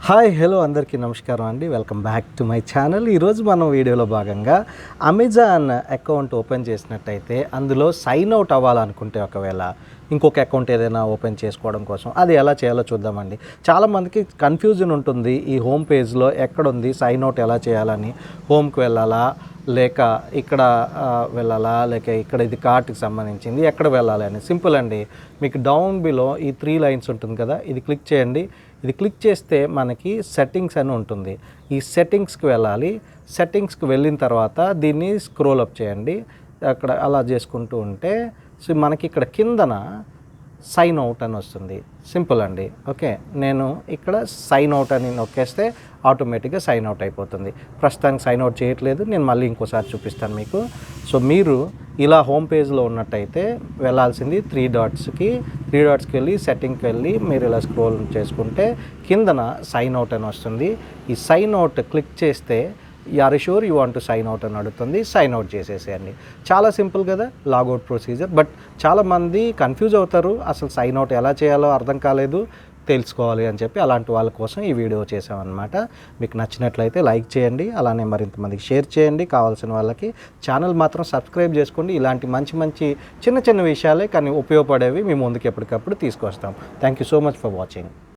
Hi hello అందరికీ నమస్కారం అండి. Welcome back to my channel. ఈరోజు మనం వీడియోలో భాగంగా అమెజాన్ అకౌంట్ ఓపెన్ చేసినట్టయితే అందులో సైన్ అవుట్ అవ్వాలనుకుంటే ఒకవేళ ఇంకొక అకౌంట్ ఏదైనా ఓపెన్ చేసుకోవడం కోసం అది ఎలా చేయాలో చూద్దామండి. చాలామందికి కన్ఫ్యూజన్ ఉంటుంది. ఈ హోమ్ పేజ్లో ఎక్కడుంది సైన్ అవుట్ ఎలా చేయాలని, హోమ్కి వెళ్ళాలా లేక ఇక్కడ వెళ్ళాలా లేక ఇక్కడ ఇది కార్ట్కి సంబంధించింది ఎక్కడ వెళ్ళాలి అని. సింపుల్ అండి. మీకు డౌన్ బిలో ఈ 3 లైన్స్ ఉంటుంది కదా, ఇది క్లిక్ చేయండి. ఇది క్లిక్ చేస్తే మనకి సెట్టింగ్స్ అని ఉంటుంది. ఈ సెట్టింగ్స్కి వెళ్ళాలి. సెట్టింగ్స్కి వెళ్ళిన తర్వాత దీన్ని స్క్రోల్ అప్ చేయండి. అక్కడ అలా చేసుకుంటూ ఉంటే సో మనకి ఇక్కడ కిందన సైన్ అవుట్ అని వస్తుంది. సింపుల్ అండి. ఓకే, నేను ఇక్కడ సైన్ అవుట్ అని నొక్కేస్తే ఆటోమేటిక్గా సైన్ అవుట్ అయిపోతుంది. ప్రస్తుతానికి సైన్ అవుట్ చేయట్లేదు, నేను మళ్ళీ ఇంకోసారి చూపిస్తాను మీకు. సో మీరు ఇలా హోమ్ పేజ్లో ఉన్నట్టయితే వెళ్ళాల్సింది 3 డాట్స్కి వెళ్ళి సెట్టింగ్కి వెళ్ళి మీరు ఇలా స్క్రోల్ చేసుకుంటే కిందన సైన్ అవుట్ అని వస్తుంది. ఈ సైన్ అవుట్ క్లిక్ చేస్తే are sure you want to sign out అని అడుగుతుంది. సైన్ అవుట్ చేసేసేయండి. చాలా సింపుల్ కదా లాగౌట్ ప్రొసీజర్. బట్ చాలామంది కన్ఫ్యూజ్ అవుతారు, అసలు సైన్ అవుట్ ఎలా చేయాలో అర్థం కాలేదు, తెలుసుకోవాలి అని చెప్పి అలాంటి వాళ్ళ కోసం ఈ వీడియో చేసామన్నమాట. మీకు నచ్చినట్లయితే లైక్ చేయండి, అలానే మరింతమందికి షేర్ చేయండి కావాల్సిన వాళ్ళకి. ఛానల్ మాత్రం సబ్స్క్రైబ్ చేసుకోండి. ఇలాంటి మంచి చిన్న విషయాలే కానీ ఉపయోగపడేవి మీ ముందుకు ఎప్పటికప్పుడు తీసుకొస్తాం. Thank you so much for watching.